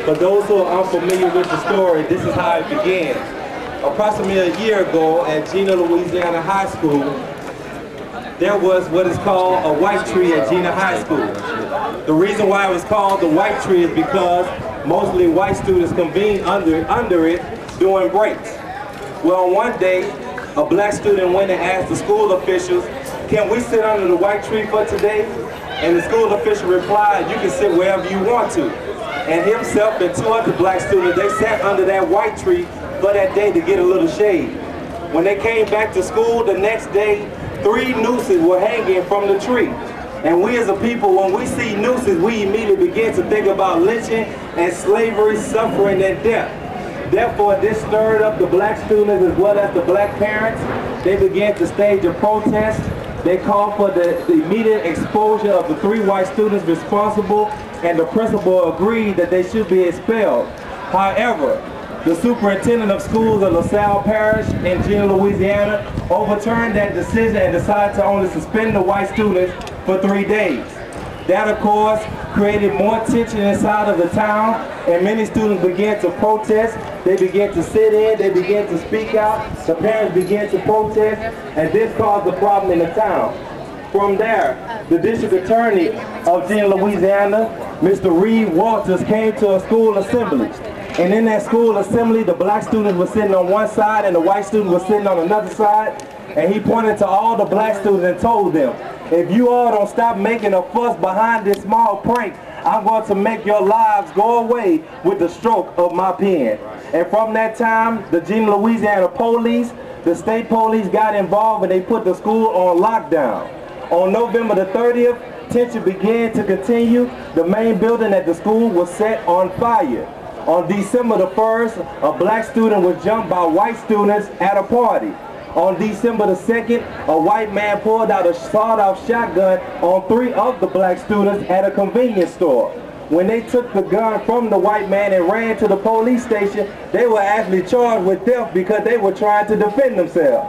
For those who are unfamiliar with the story, this is how it began. Approximately a year ago at JENA, Louisiana High School, there was what is called a white tree at JENA High School. The reason why it was called the white tree is because mostly white students convened under it during breaks. Well, one day, a black student went and asked the school officials, "Can we sit under the white tree for today?" And the school official replied, "You can sit wherever you want to." And himself and two other black students, they sat under that white tree for that day to get a little shade. When they came back to school the next day, 3 nooses were hanging from the tree. And we as a people, when we see nooses, we immediately begin to think about lynching and slavery, suffering, and death. Therefore, this stirred up the black students as well as the black parents. They began to stage a protest. They called for the immediate exposure of the 3 white students responsible, and the principal agreed that they should be expelled. However, the superintendent of schools of LaSalle Parish in JENA, Louisiana, overturned that decision and decided to only suspend the white students for 3 days. That, of course, created more tension inside of the town, and many students began to protest. They began to sit in, they began to speak out, the parents began to protest, and this caused a problem in the town. From there, the district attorney of JENA, Louisiana, Mr. Reed Walters, came to a school assembly. And in that school assembly, the black students were sitting on one side and the white students were sitting on another side. And he pointed to all the black students and told them, "If you all don't stop making a fuss behind this small prank, I'm going to make your lives go away with the stroke of my pen." And from that time, the JENA, Louisiana police, the state police got involved and they put the school on lockdown. On November the 30th, tension began to continue. The main building at the school was set on fire. On December the 1st, a black student was jumped by white students at a party. On December the 2nd, a white man pulled out a sawed-off shotgun on 3 of the black students at a convenience store. When they took the gun from the white man and ran to the police station, they were actually charged with theft because they were trying to defend themselves.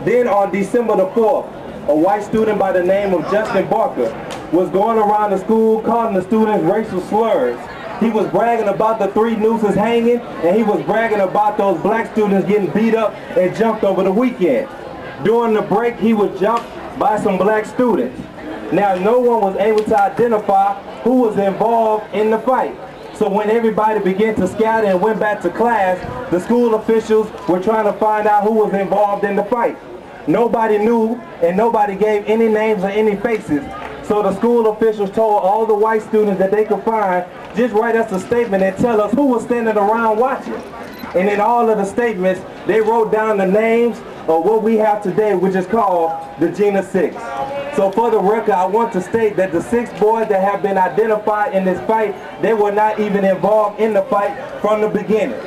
Then on December the 4th, a white student by the name of Justin Barker was going around the school calling the students racial slurs. He was bragging about the 3 nooses hanging, and he was bragging about those black students getting beat up and jumped over the weekend. During the break, he was jumped by some black students. Now, no one was able to identify who was involved in the fight. So when everybody began to scatter and went back to class, the school officials were trying to find out who was involved in the fight. Nobody knew, and nobody gave any names or any faces. So the school officials told all the white students that they could find, just write us a statement and tell us who was standing around watching. And in all of the statements, they wrote down the names of what we have today, which is called the JENA 6. So for the record, I want to state that the 6 boys that have been identified in this fight, they were not even involved in the fight from the beginning.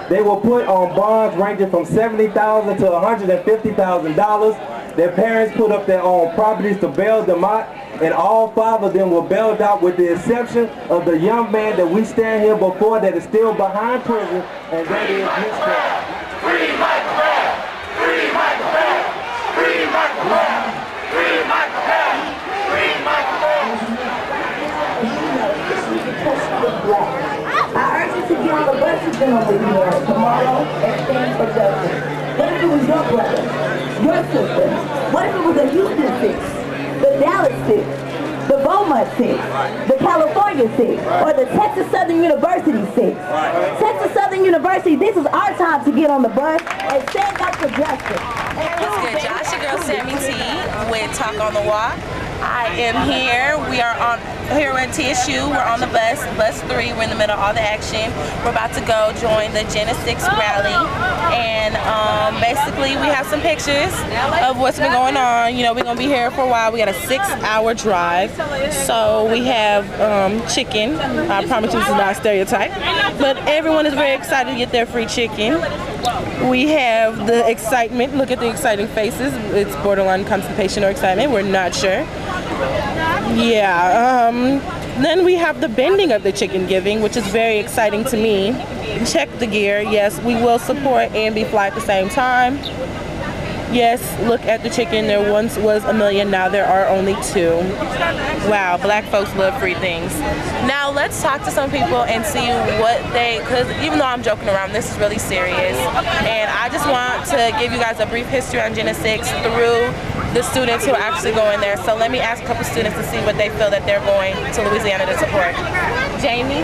They were put on bonds ranging from $70,000 to $150,000. Their parents put up their own properties to bail them out, and all 5 of them were bailed out with the exception of the young man that we stand here before that is still behind prison, and that is Mr. Free Michael Brown! Free Michael Brown! Free Michael Brown! Free Michael Brown! Free Michael Brown! I urge you to get on the bus over here tomorrow and stand for justice. What if it was your brother, your sister? What if it was a Houston 6, the Dallas 6, the Beaumont 6, the California 6, or the Texas Southern University 6? Texas Southern University, this is our time to get on the bus and stand up for justice. What's good, Josh? Your girl SAMii T with Talk on the Walk. I am here. We are here at TSU. We're on the bus 3. We're in the middle of all the action. We're about to go join the JENA 6 rally, and basically we have some pictures of what's been going on. You know, we're gonna be here for a while. We got a 6-hour drive, so we have chicken. I promise you this is not a stereotype, but everyone is very excited to get their free chicken. We have the excitement. Look at the exciting faces. It's borderline constipation or excitement. We're not sure. Yeah. Then we have the bending of the chicken giving, which is very exciting to me. Check the gear. Yes, we will support and be fly at the same time. Yes, look at the chicken. There once was a million, now there are only 2. Wow, black folks love free things. Now let's talk to some people and see what they, because even though I'm joking around, this is really serious. And I just want to give you guys a brief history on JENA 6 through the students who are actually going there. So let me ask a couple students to see what they feel that they're going to Louisiana to support. Jamie,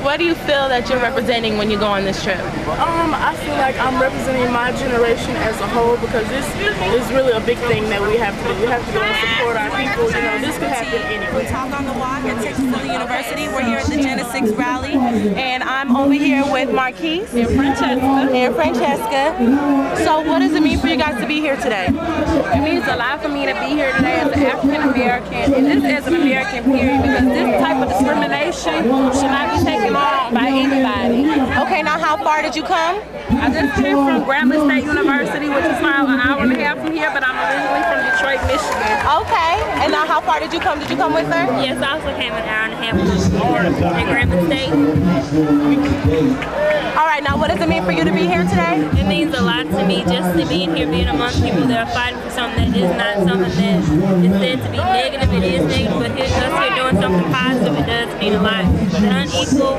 what do you feel that you're representing when you go on this trip? I feel like I'm representing my generation as a whole, because this is really a big thing that we have to do. We have to go and support our people. You know, this could happen anywhere. We talk on the walk at Texas University. We're here at the JENA 6 rally, and I'm over here with Marquise and Francesca. So what does it mean for you guys to be here today? It means a lot for me to be here today as an African American, and just as an American period, because this type of discrimination should not be taken on by anybody. Okay, now how far did you come? I just came from Grambling State University, which is about an hour and a half from here, but I'm originally from Detroit, Michigan. Okay, and now how far did you come? Did you come with her? Yes, I also came an hour and a half from Grambling State. All right, now what does it mean for you to be here today? It means a lot to me just to be here, being amongst people that are fighting for something that is not something that is said to be negative. It is negative, but us here doing something positive, it does mean a lot. The unequal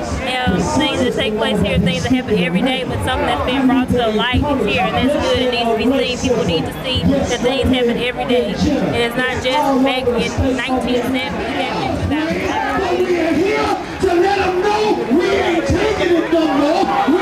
things that take place here, things that happen every day, but something that's being brought to the light is here, and that's good. It needs to be seen. People need to see that things happen every day. And it's not just back in 1970, it happened in 2007. We're here to let them know we ain't taking it no more.